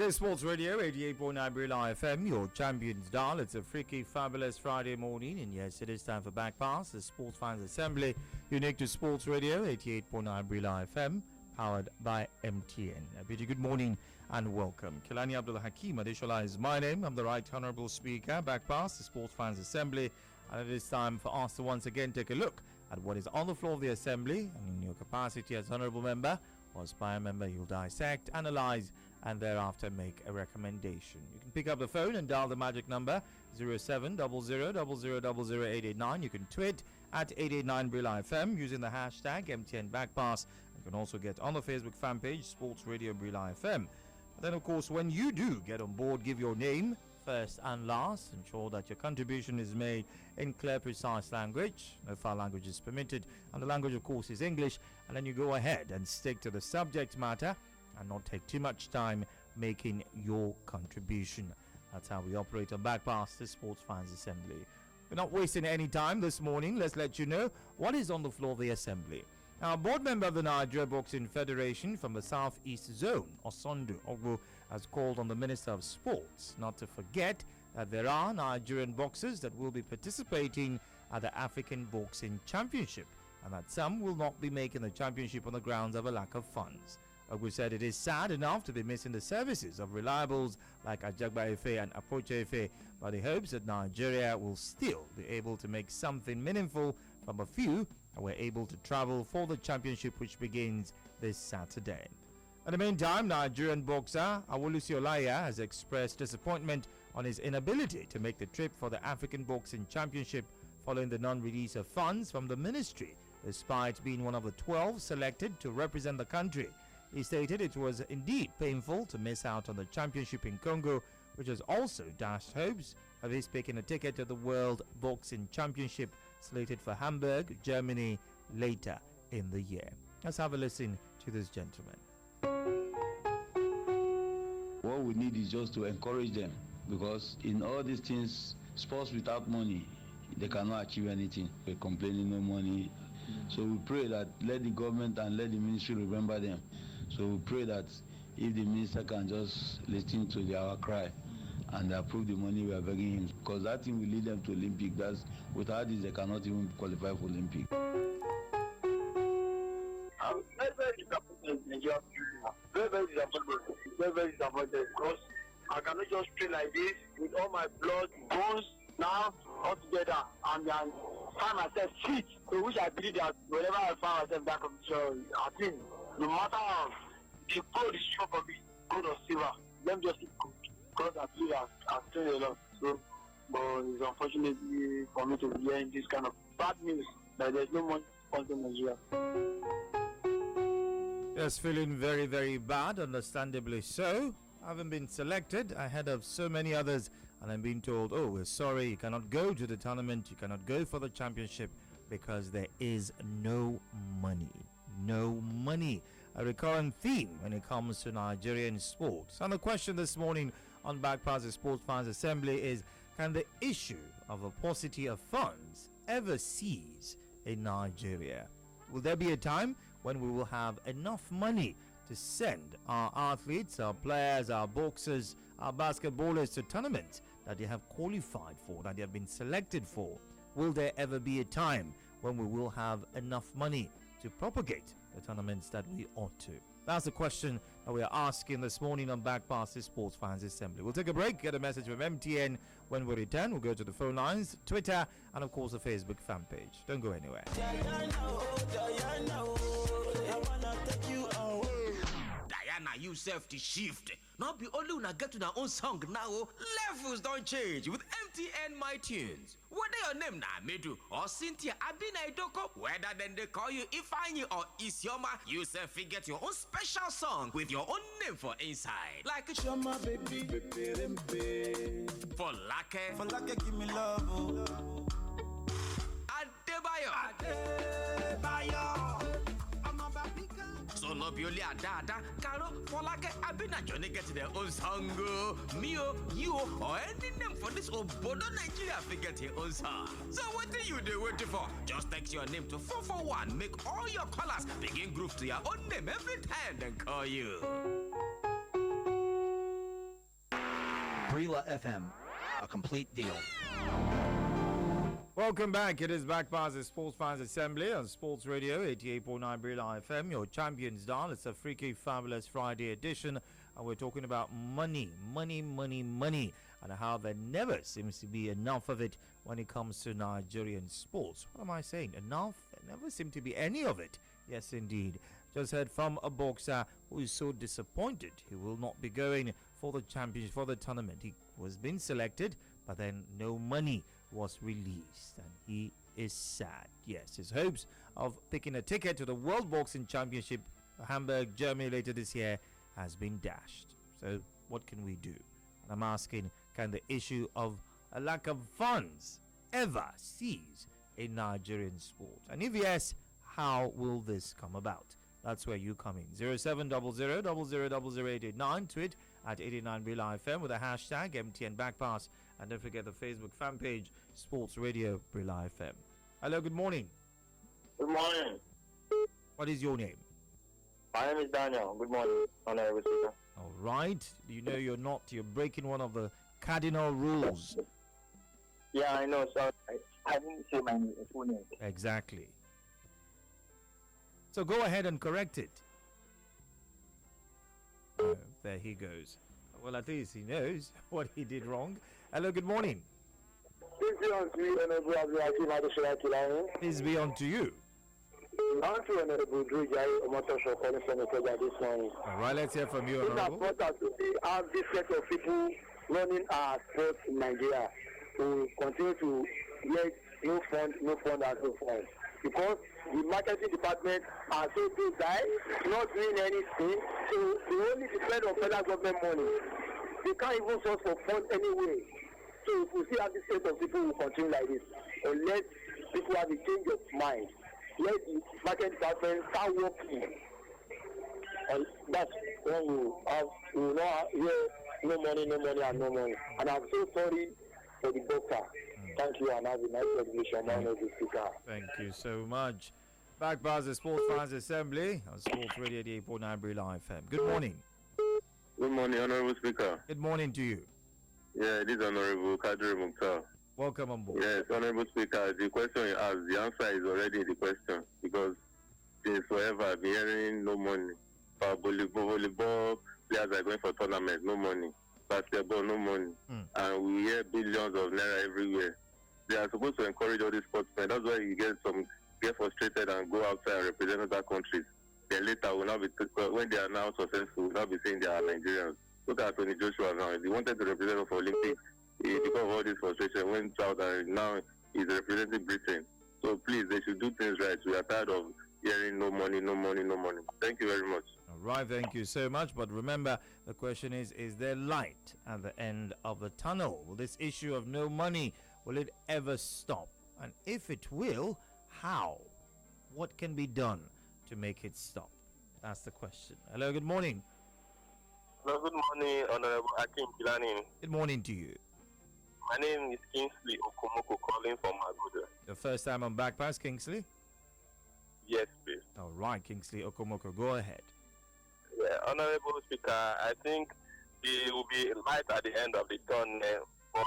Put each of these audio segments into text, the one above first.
It is Sports Radio 88.9 Real FM, your champions dial. It's a freaky, fabulous Friday morning, and yes, it is time for Backpass, the Sports Fans Assembly, unique to Sports Radio 88.9 Real FM, powered by MTN. A pretty good morning and welcome. Kilani Abdul Hakim Adeshola is my name. I'm the Right Honourable Speaker. Backpass, the Sports Fans Assembly, and it is time for us to once again take a look at what is on the floor of the Assembly, and in your capacity as Honourable Member or Aspire Member, you'll dissect, analyse, and thereafter make a recommendation. You can pick up the phone and dial the magic number 0700000889. You can tweet at 889BreelFM using the hashtag Mtnbackpass. You can also get on the Facebook fan page Sports Radio Breel FM. And then, of course, when you do get on board, give your name first and last. Ensure that your contribution is made in clear, precise language. No foul language is permitted, and the language, of course, is English. And then you go ahead and stick to the subject matter and not take too much time making your contribution. That's how we operate on Backpass, the Sports Fans Assembly. We're not wasting any time this morning. Let's let you know what is on the floor of the Assembly. Now, a board member of the Nigeria Boxing Federation from the Southeast Zone, Osondu Ogbu, has called on the Minister of Sports not to forget that there are Nigerian boxers that will be participating at the African Boxing Championship, and that some will not be making the championship on the grounds of a lack of funds. Ogbu said it is sad enough to be missing the services of reliables like Ajagba Efe and Apoche Efe, but he hopes that Nigeria will still be able to make something meaningful from a few that were able to travel for the championship, which begins this Saturday. In the meantime, Nigerian boxer Awolusi Olaya has expressed disappointment on his inability to make the trip for the African Boxing Championship following the non-release of funds from the ministry, despite being one of the 12 selected to represent the country. He stated it was indeed painful to miss out on the championship in Congo, which has also dashed hopes of his picking a ticket to the World Boxing Championship slated for Hamburg, Germany later in the year. Let's have a listen to this gentleman. What we need is just to encourage them, because in all these things, sports without money, they cannot achieve anything. We're complaining no money. So we pray that let the government and let the ministry remember them. So we pray that if the minister can just listen to our cry and approve the money we are begging him, because that thing will lead them to Olympic. That's without this they cannot even qualify for Olympic. I'm very disappointed in Nigeria. Very disappointed because I cannot just play like this with all my blood, bones now all together, and then find myself fit. So which I believe that whenever I find myself back on the show, I think no matter how the gold is short for me, gold or silver, let me just keep good. Because I feel I've trained a lot. So, but it's unfortunately for me to be hearing this kind of bad news that there's no money in Nigeria. Yes, feeling very, very bad, understandably so. I haven't been selected ahead of so many others, and I'm being told, oh, we're sorry, you cannot go to the tournament, you cannot go for the championship because there is no money. No money. A recurrent theme when it comes to Nigerian sports. And the question this morning on Backpass, the Sports Fans Assembly is, can the issue of a paucity of funds ever cease in Nigeria? Will there be a time when we will have enough money to send our athletes, our players, our boxers, our basketballers to tournaments that they have qualified for, that they have been selected for? Will there ever be a time when we will have enough money to propagate the tournaments that we ought to? That's the question that we are asking this morning on Backpass, the Sports Fans Assembly. We'll take a break, get a message from MTN. When we return, we'll go to the phone lines, Twitter, and of course the Facebook fan page. Don't go anywhere. Diana, you self the shift. Not be only when I get to our own song now. Levels don't change with MTN My Tunes. Whether your name na Medu or Cynthia Abina Idoko, whether then they call you Ifeanyi or Isioma, you self get your own special song with your own name for inside. Like Shoma baby, for Lake, give me love. Adebayo. So no be only a dada, Caro, for like Abina Johnny get their own song, Mio, you, or any name for this Obodo Nigeria forget your own song. So what are you waiting for? Just text your name to 441, make all your callers begin group to your own name every time they call you. Brila FM, a complete deal. Welcome back. It is Backpass, the Sports Fans Assembly on Sports Radio 88.9 Brila FM, your champions dial. It's a freaky, fabulous Friday edition, and we're talking about money, and how there never seems to be enough of it when it comes to Nigerian sports. What am I saying? Enough? There never seems to be any of it. Yes, indeed. Just heard from a boxer who is so disappointed he will not be going for the championship, for the tournament. He was being selected, but then no money was released, and he is sad. Yes, his hopes of picking a ticket to the World Boxing Championship, Hamburg, Germany, later this year has been dashed. So what can we do? And I'm asking, can the issue of a lack of funds ever cease in Nigerian sport? And if yes, how will this come about? That's where you come in. 0700 000089. Tweet at 89 Brila FM with the hashtag Mtnbackpass. And don't forget the Facebook fan page, Sports Radio Brila FM. Hello, good morning. Good morning. What is your name? My name is Daniel. Good morning, Honorable Speaker. All right. You know you're breaking one of the cardinal rules. Yeah, I know. So I didn't say my full name. Exactly. So go ahead and correct it. Oh, there he goes. Well, at least he knows what he did wrong. Hello, good morning. Peace be unto you, Honorable Abdulhakeem Adesina Kilani. Peace be unto you. Unto Honorable Drew Jai Omotosho calling from the program this morning. All right, let's hear from you, It's Honorable. important to see how this set of people running our sports in Nigeria will continue to get no fund, and no fund. Because the marketing department are so big guys, not doing anything, so they only depend on federal government money. They can't even source for funds anyway. So if we see how this set of people will continue like this, unless people have a change of mind, let the marketing department start working. And that's when we will not hear no money, and no money. And I'm so sorry for the doctor. Thank you, and have a nice celebration, Honorable Speaker. Thank you so much. Back by the Sports Fans Assembly on Sports Radio 88.9 Brila FM. Good morning. Good morning, Honorable Speaker. Good morning to you. Yeah, this is Honorable Kadri Mukhtar. Welcome on board. Yes, Honorable Speaker, the question you asked, the answer is already in the question because since forever I've been hearing no money. Volleyball players are going for tournament, no money. Basketball, no money. And we hear billions of naira everywhere. They are supposed to encourage all these sportsmen. That's why you get frustrated and go outside and represent other countries. Then later, will not be when they are now successful, will not be saying they are Nigerians. Look at Tony Joshua now. He wanted to represent us for Olympics. Because of all this frustration, went out and now he's representing Britain. So please, they should do things right. We are tired of hearing no money. Thank you very much. All right, thank you so much. But remember, the question is there light at the end of the tunnel? Will this issue of no money, will it ever stop? And if it will, how? What can be done to make it stop? That's the question. Hello, good morning. Hello, good morning, Honorable Akim Kilani. Good morning to you. My name is Kingsley Okomoko calling from Abuja. Your first time on Backpass, Kingsley? Yes, please. All right, Kingsley Okomoko, go ahead. Yeah, Honorable Speaker, I think it will be light at the end of the tunnel, but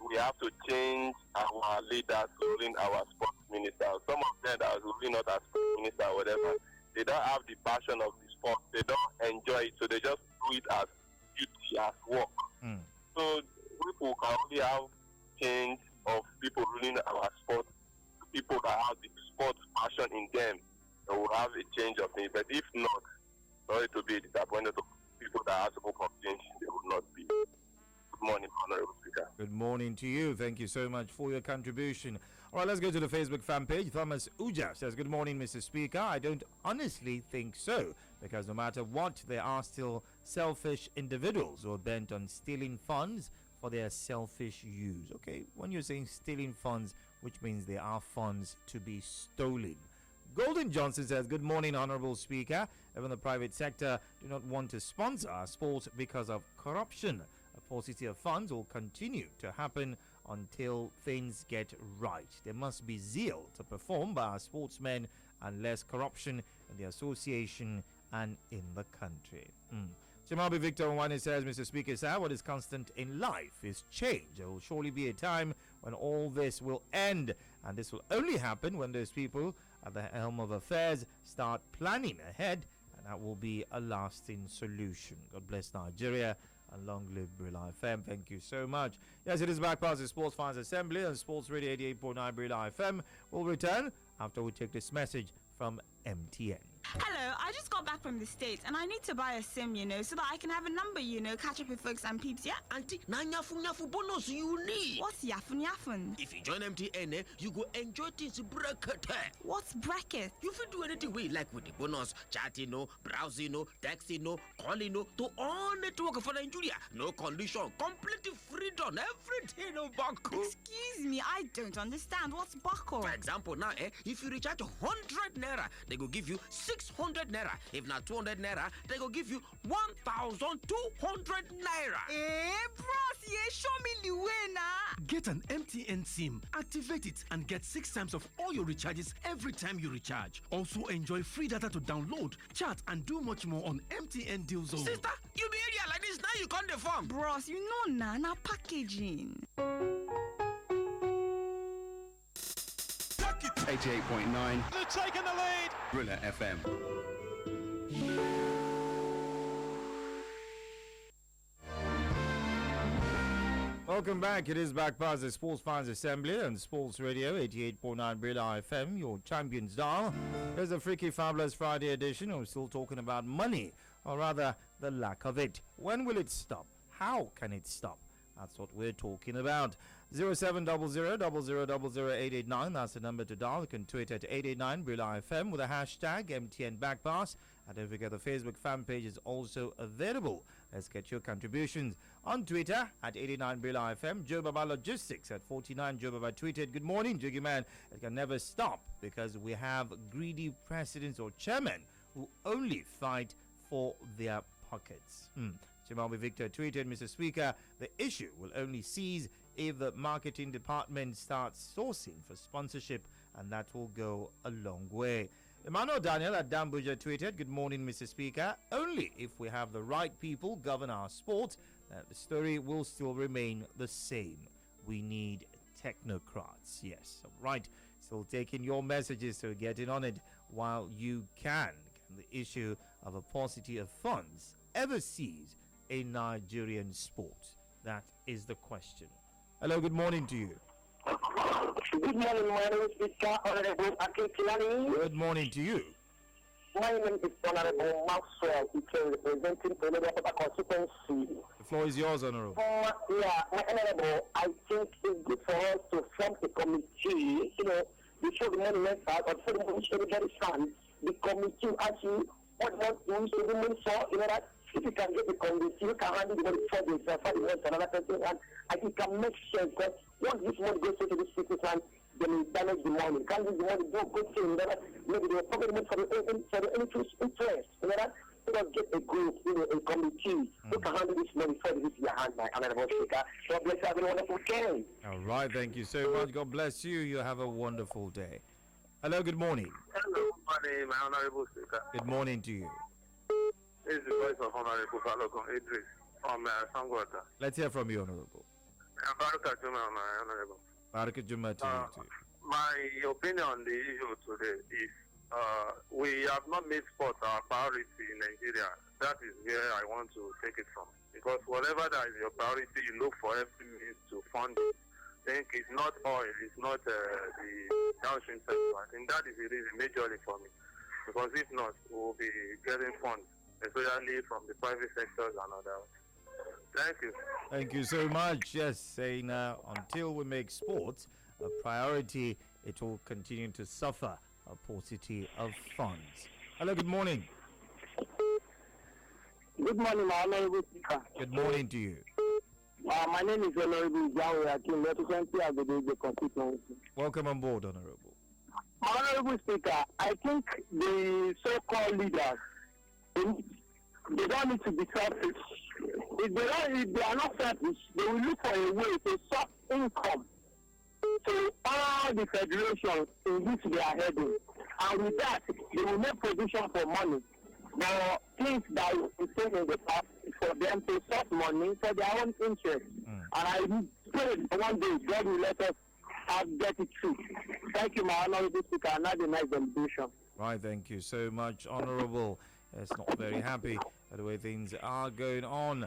we have to change our leaders ruling our sports minister. Some of them that are ruling not as sports minister or whatever, they don't have the passion of the sport. They don't enjoy it, so they just do it as duty, as work. So people can only have change of people ruling our sport, people that have the sports passion in them, they will have a change of things. But if not, sorry to be disappointed of people that are supposed to change, they will not be. Good morning, Honorable Speaker. Good morning to you. Thank you so much for your contribution. All right, let's go to the Facebook fan page. Thomas Uja says, good morning, Mr. Speaker. I don't honestly think so, because no matter what, there are still selfish individuals who are bent on stealing funds for their selfish use. Okay, when you're saying stealing funds, which means there are funds to be stolen. Golden Johnson says, good morning, Honorable Speaker. Even the private sector do not want to sponsor our sport because of corruption. A paucity of funds will continue to happen until things get right. There must be zeal to perform by our sportsmen and less corruption in the association and in the country. Chimabi Victor Nwani says, Mr. Speaker, sir, what is constant in life is change. There will surely be a time when all this will end, and this will only happen when those people at the helm of affairs start planning ahead, and that will be a lasting solution. God bless Nigeria, and long live Brila FM. Thank you so much. Yes, it is back past the Sports Fans Assembly on Sports Radio 88.9 Brila FM. We'll return after we take this message from MTN. Hello, I just got back from the States and I need to buy a SIM, so that I can have a number, catch up with folks and peeps, yeah? Auntie, na nyafu bonus you need. What's yafun yafun? If you join MTN, you go enjoy things bracket. What's bracket? You can do anything we like with the bonus. Chatting, browsing, texting, calling, to all network for Nigeria. No condition, completely freedom, everything back. Excuse me, I don't understand. What's buckle? For example, now, if you recharge 100 naira, they go give you 600 naira. If not 200 naira, they go give you 1,200 naira. Bros, show me the way now. Get an MTN SIM, activate it, and get 6 times of all your recharges every time you recharge. Also enjoy free data to download, chat, and do much more on MTN Deal Zone. Sister, you be area like this, now you can't deform. Bros, now packaging. 88.9. They've taken the lead. Brilla FM. Welcome back. It is back past the Sports Fans Assembly on Sports Radio 88.9 Brilla FM, your champions dial. Here's a Freaky Fabulous Friday edition. We're still talking about money, or rather the lack of it. When will it stop? How can it stop? That's what we're talking about. 0700 That's the number to dial. You can tweet at 889 Brilla FM with the hashtag Mtnbackpass. And don't forget the Facebook fan page is also available. Let's get your contributions on Twitter at 89 Brilla FM. Joe Baba Logistics at 49. Joe Baba tweeted, "Good morning, Jiggy Man. It can never stop because we have greedy presidents or chairmen who only fight for their pockets." Chimabi Victor tweeted, "Mr. Speaker, the issue will only cease if the marketing department starts sourcing for sponsorship, and that will go a long way." Emmanuel Daniel at Dambuja tweeted, "Good morning, Mr. Speaker. Only if we have the right people govern our sport, the story will still remain the same. We need technocrats." Yes, right. Still taking your messages, so getting on it while you can. Can the issue of a paucity of funds ever cease in Nigerian sport? That is the question. Hello, good morning to you. Good morning, my name is Mr. Honorable Akintilani. Good morning to you. My name is Honorable Maxwell, representing the constituency. The floor is yours, Honorable. Yeah, my Honorable, I think it's good for us to form a committee, before the money went out, or before the money everybody stands, the committee actually, what wants to do the money for, that if you can get the committee, you can handle the money for yourself, for another person, and it can make sense, because once this money goes into the city plan, then we damage the money. Can't use the money go to maybe they will probably money for the interest, that? Let us get a group, a committee who can handle this money for this year hand, my Honorable Speaker. God bless you. Have a wonderful day. All right, thank you so much. God bless you. You have a wonderful day. Hello, good morning. Hello, my Honorable Speaker. Good morning to you. This is the voice of Honorable Falcon Idris from Sangwater. Let's hear from you, Honorable. Baraka Juma, my Honorable. Baraka Juma to you too. My opinion on the issue today is we have not made sport our priority in Nigeria. That is where I want to take it from. Because whatever that is your priority, you look for every means to fund it. I think it's not oil, it's not the downstream sector. I think that is the reason majorly for me. Because if not, we will be getting funds, especially from the private sectors and others. Thank you. Thank you so much. Yes, saying until we make sports a priority, it will continue to suffer a paucity of funds. Hello, good morning. Good morning, my Honorable Speaker. Good morning to you. My name is Honorable Yahweh Akin, representing the constituency. Welcome on board, Honorable. My Honorable Speaker, I think the so-called leaders, they don't need to be selfish. If they are not selfish, they will look for a way to source income to all the federations in which they are heading. And with that, they will make provision for money. Now, things that we say in the past, for them to source money for their own interest. And I pray that one day God will let us get it true. Thank you, my honorable speaker, and have a nice demonstration. Right, thank you so much, Honorable. It's not very happy at the way things are going on.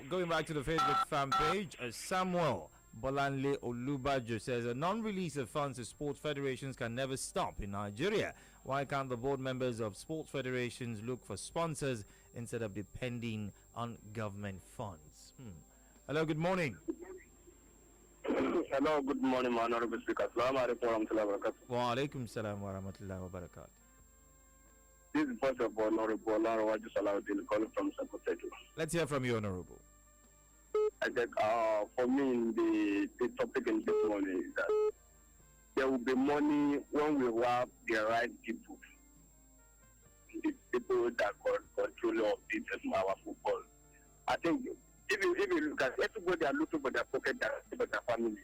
Going back to the Facebook fan page, Samuel Bolanle Olubajo says a non-release of funds to sports federations can never stop in Nigeria. Why can't the board members of sports federations look for sponsors instead of depending on government funds? Hello, good morning. Hello, good morning, my honorable speaker. Assalamu alaikum wa rahmatullahi wa barakatuh. Wa alaikum salam wa rahmatullahi wa barakatuh. This is first of all Honorable Olarawaju Salahuddin calling from Sakotejo. Let's hear from you, Honorable. I think for me, the topic in this morning is that there will be money when we have the right people. The people that control of our football. I think if you look at everybody are looking for their pocket, for their family,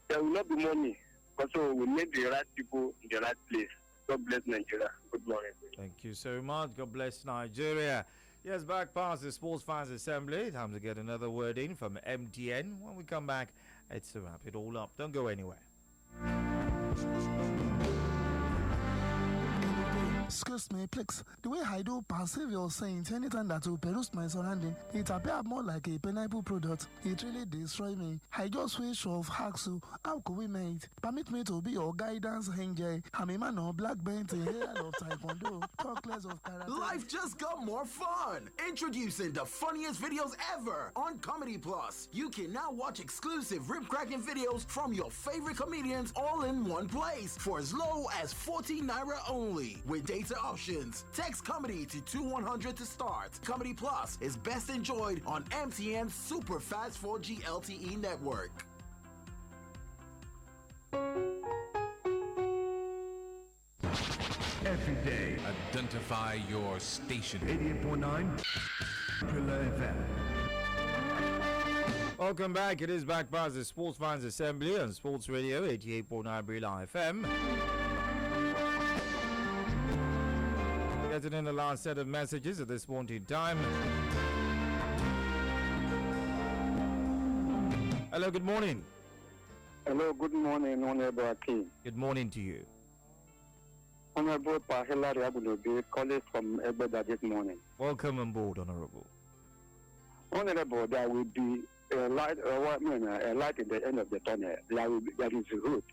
there will not be money. Also, we need the right people in the right place. God bless Nigeria. Good morning. Thank you so much. God bless Nigeria. Yes, back past the Sports Fans Assembly. Time to get another word in from MTN. When we come back, it's to wrap it all up. Don't go anywhere. Excuse me, please. The way I do passive your saying, anytime that will peruse my surrounding, it appears more like a pineapple product. It really destroys me. I just wish of Haxu. How could we make? Permit me to be your guidance angel. I'm a man of black belt in hair of taekwondo. Talk less of karate. Life just got more fun. Introducing the funniest videos ever on Comedy Plus. You can now watch exclusive rip-cracking videos from your favorite comedians all in one place for as low as 40 Naira only. With data options. Text comedy to 2100 to start. Comedy Plus is best enjoyed on MTN's super fast 4G LTE network. Every day. Identify your station. 88.9 FM. Welcome back. It is back past the Sports Fans Assembly on Sports Radio 88.9 Brila FM. Getting in the last set of messages at this point in time. Hello, good morning. Hello, good morning, Honorable Akin. Good morning to you. Honorable Pahela Riabulobi, calling from Egbeda this morning. Welcome on board, Honorable. Honorable, there will be a light in the end of the tunnel. There is a hope.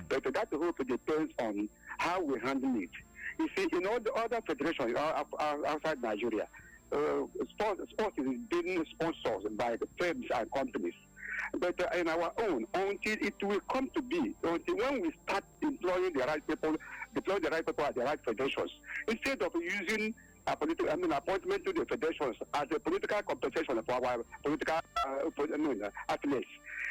But that hope depends on how we handle it. You see, in all the other federations outside Nigeria, sports is being sponsored by the firms and companies. But in our own, until it will come to be, until when we start employing the right people, deploy the right people at the right federations, instead of using appointment to the federations as a political compensation for our political athletes.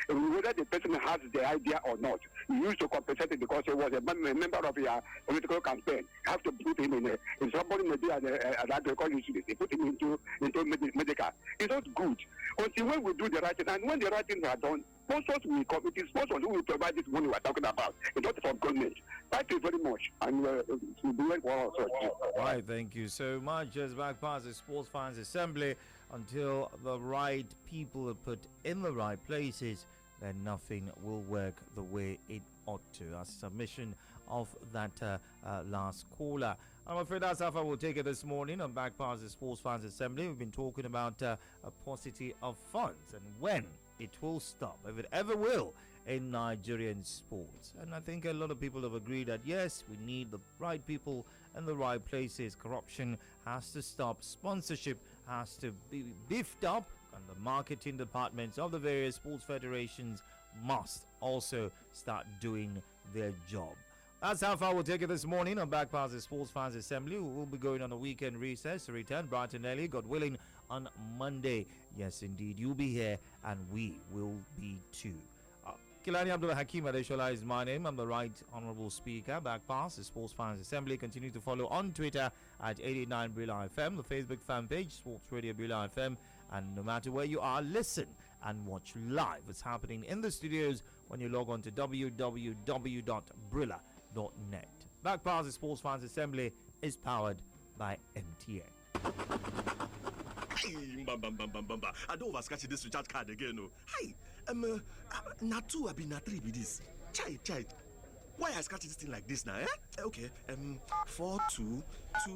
Whether the person has the idea or not, you used to compensate it because he was a member of your political campaign. You have to put him in if somebody may be an agricultural student, they put him into medical. It's not good. Until when we do the right thing, and when the right things are done, sponsors will come. It is sponsors who will provide this money we're talking about. It's not from government. Thank you very much. And we'll be waiting for us. Right, thank you so much. Just back past the Sports Fans Assembly, until the right people are put in the right places, then nothing will work the way it ought to. That's a submission of that last caller. I'm afraid that's how far we'll take it this morning on Back Past the Sports Fans Assembly. We've been talking about a paucity of funds and when it will stop, if it ever will, in Nigerian sports. And I think a lot of people have agreed that yes, we need the right people in the right places. Corruption has to stop. Sponsorship has to be beefed up, and the marketing departments of the various sports federations must also start doing their job. That's how far we'll take it this morning on Back Past the Sports Fans Assembly. We will be going on a weekend recess to return bright and early, God willing, on Monday. Yes, indeed, you'll be here and we will be too. Kilani Abdul Hakim Adeshola is my name. I'm the Right Honorable Speaker. Back Past the Sports Fans Assembly. Continue to follow on Twitter at 889 Brila FM, the Facebook fan page, Sports Radio Brila FM. And no matter where you are, listen and watch live what's happening in the studios when you log on to www.brilla.net. Back Past the Sports Fans Assembly is powered by MTN. Hey, bamba. I don't overscratch this recharge card again. No. Hi, not 2, I be not 3 be this. Chai. Why I scratch this thing like this now? Eh? Okay, 4 2 2.